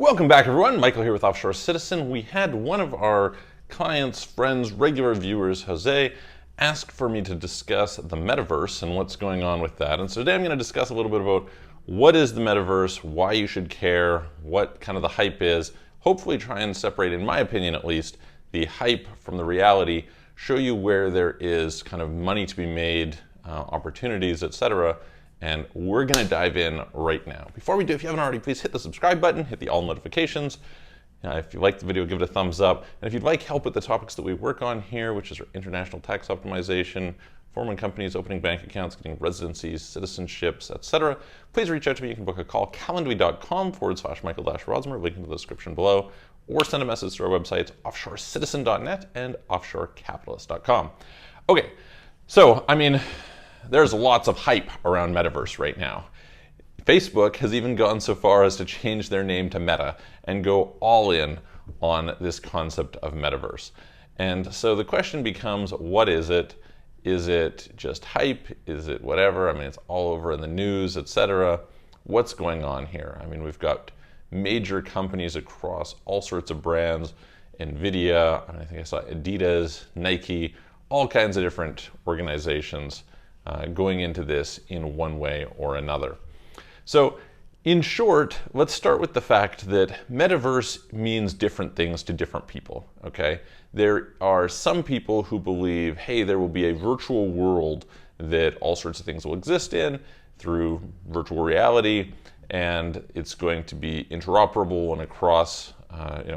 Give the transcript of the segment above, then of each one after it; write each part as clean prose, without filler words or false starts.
Welcome back, everyone. Michael here with Offshore Citizen. We had one of our clients, friends, regular viewers, Jose, ask for me to discuss the metaverse and what's going on with that. And so today I'm going to discuss a little bit about what is the metaverse, why you should care, what kind of the hype is, hopefully try and separate, in my opinion at least, the hype from the reality, show you where there is kind of money to be made, opportunities, etc. And we're going to dive in right now. Before we do, if you haven't already, please hit the subscribe button, hit the all notifications. If you like the video, give it a thumbs up. And if you'd like help with the topics that we work on here, which is our international tax optimization, forming companies, opening bank accounts, getting residencies, citizenships, etc., please reach out to me. You can book a call, calendly.com/Michael-Rosmer, link in the description below, or send a message to our websites, offshorecitizen.net and offshorecapitalist.com. Okay, so, there's lots of hype around Metaverse right now. Facebook has even gone so far as to change their name to Meta and go all in on this concept of Metaverse. And so the question becomes, what is it? Is it just hype? Is it whatever? It's all over in the news, etc. What's going on here? We've got major companies across all sorts of brands, NVIDIA, I think I saw Adidas, Nike, all kinds of different organizations going into this in one way or another. So in short, let's start with the fact that metaverse means different things to different people, okay? There are some people who believe, hey, there will be a virtual world that all sorts of things will exist in through virtual reality, and it's going to be interoperable and across,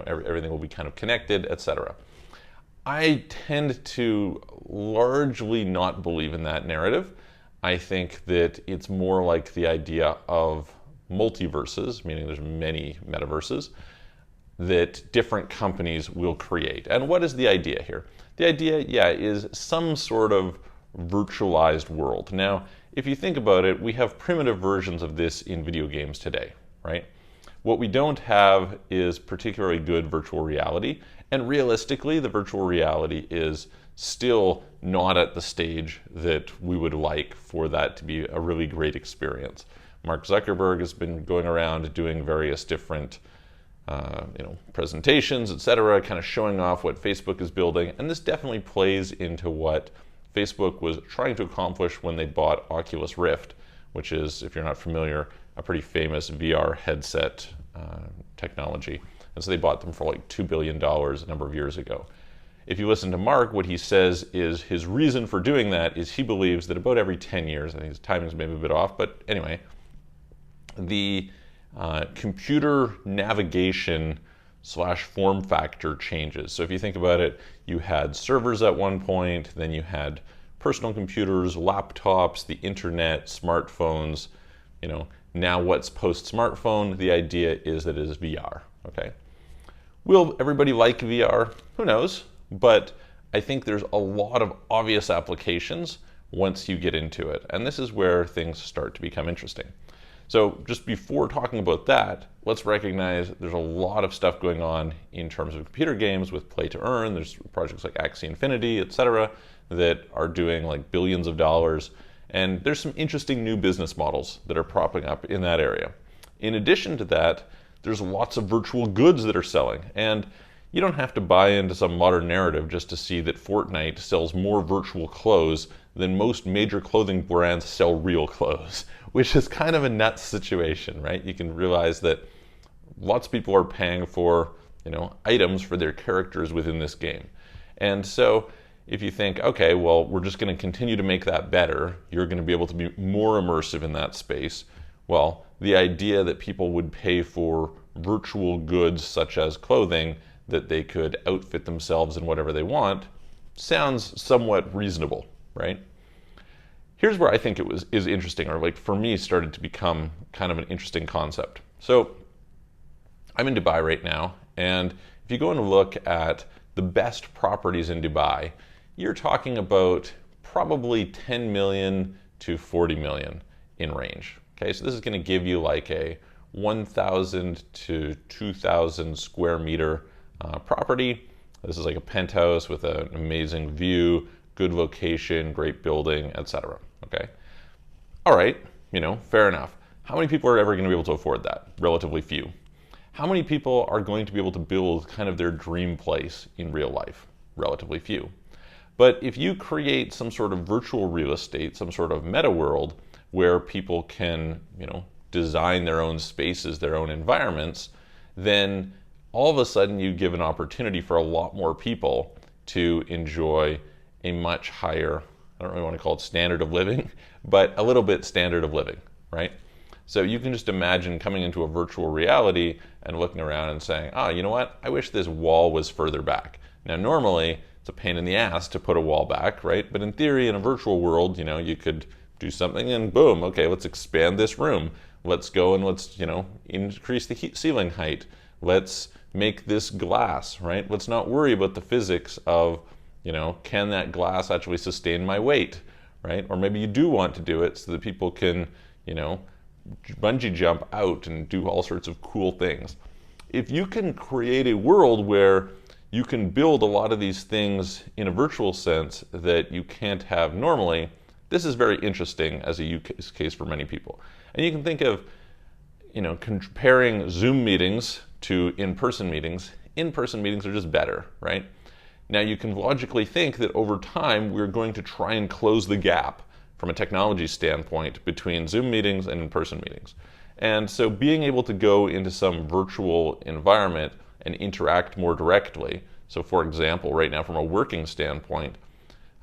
everything will be kind of connected, etc. I tend to largely not believe in that narrative. I think that it's more like the idea of multiverses, meaning there's many metaverses, that different companies will create. And what is the idea here? The idea, is some sort of virtualized world. Now, if you think about it, we have primitive versions of this in video games today, right? What we don't have is particularly good virtual reality, and realistically, the virtual reality is still not at the stage that we would like for that to be a really great experience. Mark Zuckerberg has been going around doing various different presentations, etc., kind of showing off what Facebook is building, and this definitely plays into what Facebook was trying to accomplish when they bought Oculus Rift, which is, if you're not familiar, a pretty famous VR headset technology. And so they bought them for like $2 billion a number of years ago. If you listen to Mark, what he says is his reason for doing that is he believes that about every 10 years, I think his timing's maybe a bit off, but anyway, the computer navigation / form factor changes. So if you think about it, you had servers at one point, then you had personal computers, laptops, the internet, smartphones. Now what's post-smartphone? The idea is that it is VR, okay? Will everybody like VR? Who knows? But I think there's a lot of obvious applications once you get into it. And this is where things start to become interesting. So just before talking about that, let's recognize there's a lot of stuff going on in terms of computer games with play to earn. There's projects like Axie Infinity, etc., that are doing like billions of dollars. And there's some interesting new business models that are propping up in that area. In addition to that, there's lots of virtual goods that are selling. And you don't have to buy into some modern narrative just to see that Fortnite sells more virtual clothes than most major clothing brands sell real clothes, which is kind of a nuts situation, right? You can realize that lots of people are paying for, items for their characters within this game. And so if you think, okay, well, we're just going to continue to make that better, you're going to be able to be more immersive in that space. Well, the idea that people would pay for virtual goods such as clothing that they could outfit themselves in whatever they want sounds somewhat reasonable, right? Here's where I think is interesting, or like for me started to become kind of an interesting concept. So I'm in Dubai right now, and if you go and look at the best properties in Dubai, you're talking about probably 10 million to 40 million in range. Okay, so this is going to give you like a 1,000 to 2,000 square meter property. This is like a penthouse with an amazing view, good location, great building, etc. Okay, all right, fair enough. How many people are ever going to be able to afford that? Relatively few. How many people are going to be able to build kind of their dream place in real life? Relatively few. But if you create some sort of virtual real estate, some sort of meta world where people can, design their own spaces, their own environments, then all of a sudden you give an opportunity for a lot more people to enjoy a much higher, I don't really want to call it standard of living, but a little bit standard of living, right? So you can just imagine coming into a virtual reality and looking around and saying, oh, you know what? I wish this wall was further back. Now, normally it's a pain in the ass to put a wall back, right? But in theory, in a virtual world, you could do something and boom, okay, let's expand this room. Let's go and let's, increase the ceiling height. Let's make this glass, right? Let's not worry about the physics of, can that glass actually sustain my weight, right? Or maybe you do want to do it so that people can, bungee jump out and do all sorts of cool things. If you can create a world where you can build a lot of these things in a virtual sense that you can't have normally, this is very interesting as a use case for many people. And you can think of, comparing Zoom meetings to in-person meetings. In-person meetings are just better, right? Now you can logically think that over time we're going to try and close the gap from a technology standpoint between Zoom meetings and in-person meetings. And so being able to go into some virtual environment and interact more directly. So for example, right now from a working standpoint,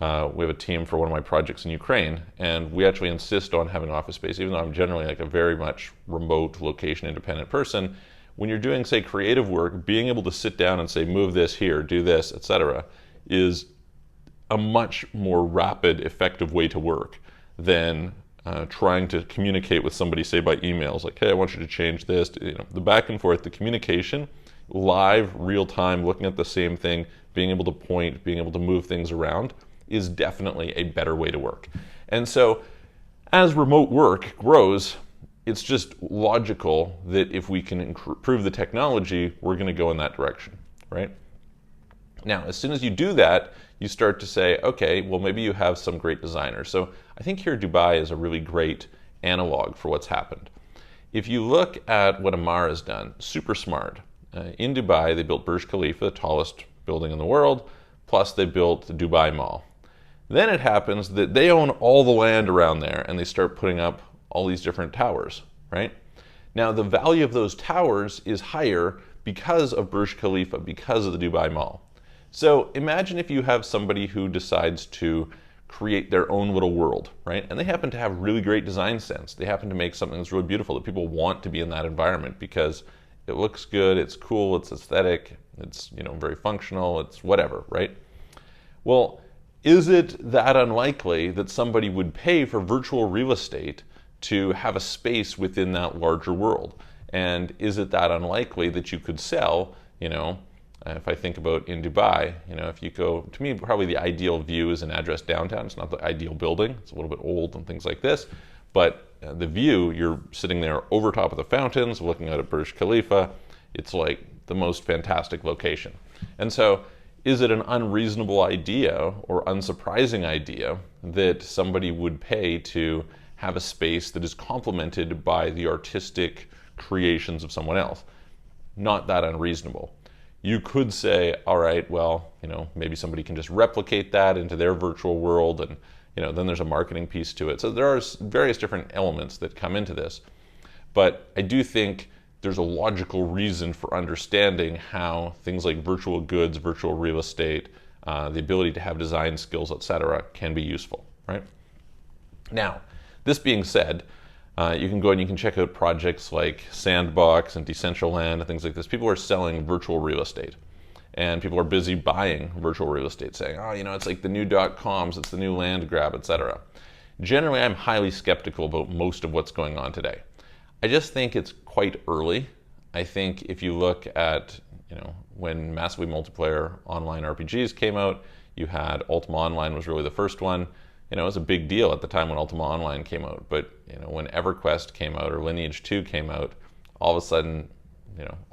we have a team for one of my projects in Ukraine, and we actually insist on having office space, even though I'm generally like a very much remote, location-independent person. When you're doing, say, creative work, being able to sit down and say, move this here, do this, etc., is a much more rapid, effective way to work than trying to communicate with somebody, say, by emails, like, hey, I want you to change this. The back and forth, the communication, live, real time, looking at the same thing, being able to point, being able to move things around, is definitely a better way to work. And so as remote work grows, it's just logical that if we can improve the technology, we're going to go in that direction, right? Now, as soon as you do that, you start to say, okay, well, maybe you have some great designers. So I think here Dubai is a really great analog for what's happened. If you look at what Amar has done, super smart. In Dubai, they built Burj Khalifa, the tallest building in the world, plus they built the Dubai Mall. Then it happens that they own all the land around there and they start putting up all these different towers, right? Now the value of those towers is higher because of Burj Khalifa, because of the Dubai Mall. So imagine if you have somebody who decides to create their own little world, right? And they happen to have really great design sense. They happen to make something that's really beautiful that people want to be in that environment because it looks good, it's cool, it's aesthetic, it's very functional, it's whatever, right? Well, is it that unlikely that somebody would pay for virtual real estate to have a space within that larger world? And is it that unlikely that you could sell, if I think about in Dubai, if you go, to me, probably the ideal view is an address downtown. It's not the ideal building. It's a little bit old and things like this. But the view, you're sitting there over top of the fountains, looking out at Burj Khalifa. It's like the most fantastic location. And so is it an unreasonable idea or unsurprising idea that somebody would pay to have a space that is complemented by the artistic creations of someone else? Not that unreasonable. You could say, all right, well, maybe somebody can just replicate that into their virtual world, and then there's a marketing piece to it. So there are various different elements that come into this. But I do think there's a logical reason for understanding how things like virtual goods, virtual real estate, the ability to have design skills, etc., can be useful, right? Now, this being said, you can go and you can check out projects like Sandbox and Decentraland and things like this. People are selling virtual real estate, and people are busy buying virtual real estate, saying, oh, it's like the new .coms, it's the new land grab, etc. Generally, I'm highly skeptical about most of what's going on today. I just think it's quite early. I think if you look at, when massively multiplayer online RPGs came out, you had Ultima Online was really the first one. It was a big deal at the time when Ultima Online came out. But, when EverQuest came out or Lineage 2 came out, all of a sudden,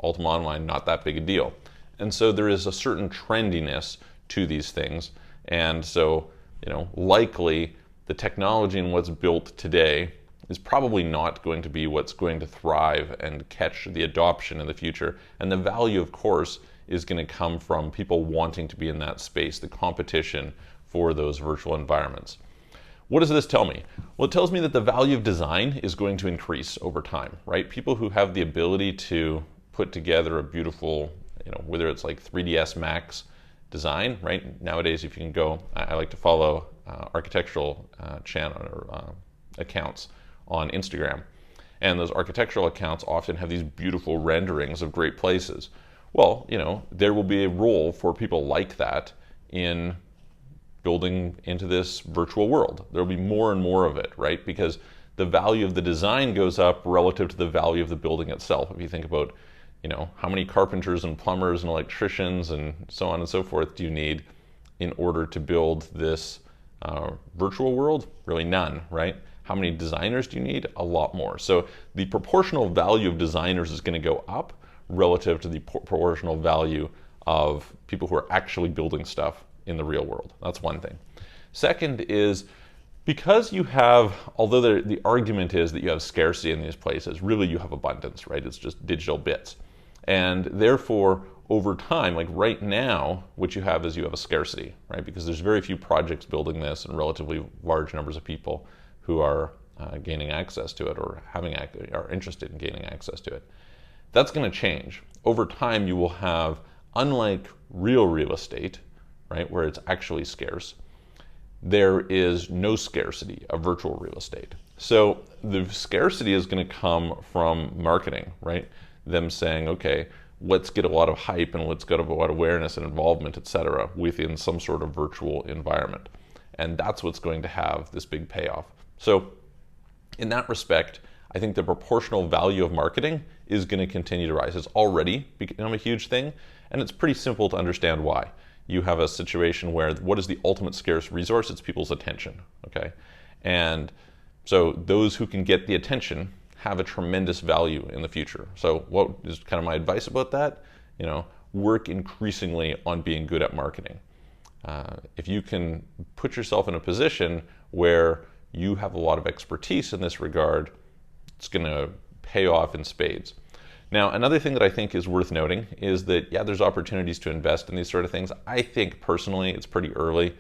Ultima Online, not that big a deal. And so there is a certain trendiness to these things. And so, likely the technology and what's built today is probably not going to be what's going to thrive and catch the adoption in the future. And the value, of course, is going to come from people wanting to be in that space, the competition for those virtual environments. What does this tell me? Well, it tells me that the value of design is going to increase over time, right? People who have the ability to put together a beautiful, whether it's like 3ds Max design, right? Nowadays, if you can go, I like to follow architectural channel or accounts on Instagram. And those architectural accounts often have these beautiful renderings of great places. Well, there will be a role for people like that in building into this virtual world. There will be more and more of it, right? Because the value of the design goes up relative to the value of the building itself. If you think about, how many carpenters and plumbers and electricians and so on and so forth do you need in order to build this virtual world? Really none, right? How many designers do you need? A lot more. So the proportional value of designers is going to go up relative to the proportional value of people who are actually building stuff in the real world. That's one thing. Second is, because you have, although the argument is that you have scarcity in these places, really you have abundance, right? It's just digital bits. And therefore, over time, like right now, what you have is you have a scarcity, right? Because there's very few projects building this and relatively large numbers of people who are gaining access to it or are interested in gaining access to it. That's going to change. Over time, you will have, unlike real estate, right, where it's actually scarce, there is no scarcity of virtual real estate. So the scarcity is going to come from marketing, right? Them saying, okay, let's get a lot of hype and let's get a lot of awareness and involvement, et cetera, within some sort of virtual environment. And that's what's going to have this big payoff. So in that respect, I think the proportional value of marketing is going to continue to rise. It's already become a huge thing, and it's pretty simple to understand why. You have a situation where what is the ultimate scarce resource? It's people's attention, okay? And so those who can get the attention have a tremendous value in the future. So what is kind of my advice about that? Work increasingly on being good at marketing. If you can put yourself in a position where you have a lot of expertise in this regard, it's going to pay off in spades. Now, another thing that I think is worth noting is that, there's opportunities to invest in these sort of things. I think personally it's pretty early.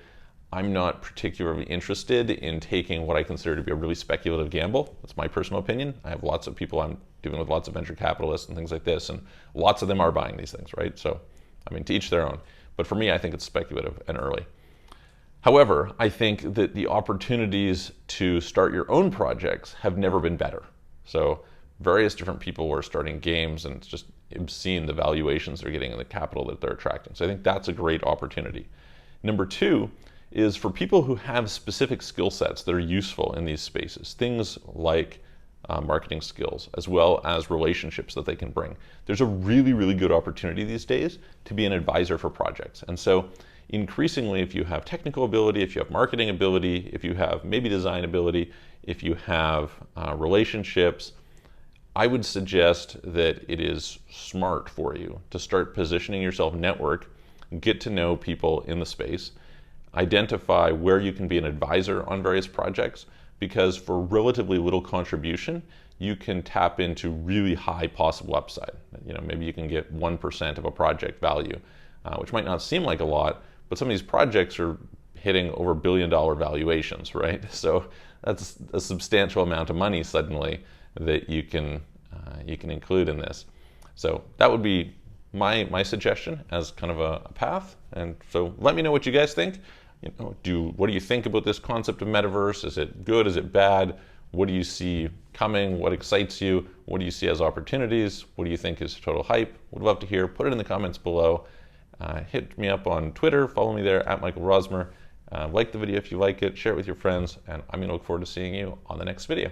I'm not particularly interested in taking what I consider to be a really speculative gamble. That's my personal opinion. I have lots of people, I'm dealing with lots of venture capitalists and things like this, and lots of them are buying these things, right? So, to each their own. But for me, I think it's speculative and early. However, I think that the opportunities to start your own projects have never been better. So various different people are starting games, and it's just obscene the valuations they're getting and the capital that they're attracting. So I think that's a great opportunity. Number two is for people who have specific skill sets that are useful in these spaces, things like marketing skills, as well as relationships that they can bring. There's a really, really good opportunity these days to be an advisor for projects. And so increasingly, if you have technical ability, if you have marketing ability, if you have maybe design ability, if you have relationships, I would suggest that it is smart for you to start positioning yourself network, get to know people in the space, identify where you can be an advisor on various projects, because for relatively little contribution, you can tap into really high possible upside. Maybe you can get 1% of a project value, which might not seem like a lot, but some of these projects are hitting over $1 billion valuations, right? So that's a substantial amount of money suddenly that you can include in this. So that would be my suggestion as kind of a path. And so let me know what you guys think. What do you think about this concept of metaverse? Is it good? Is it bad? What do you see coming? What excites you? What do you see as opportunities? What do you think is total hype? Would love to hear. Put it in the comments below. Hit me up on Twitter. Follow me there at Michael Rosmer. Like the video if you like it. Share it with your friends. And I'm going to look forward to seeing you on the next video.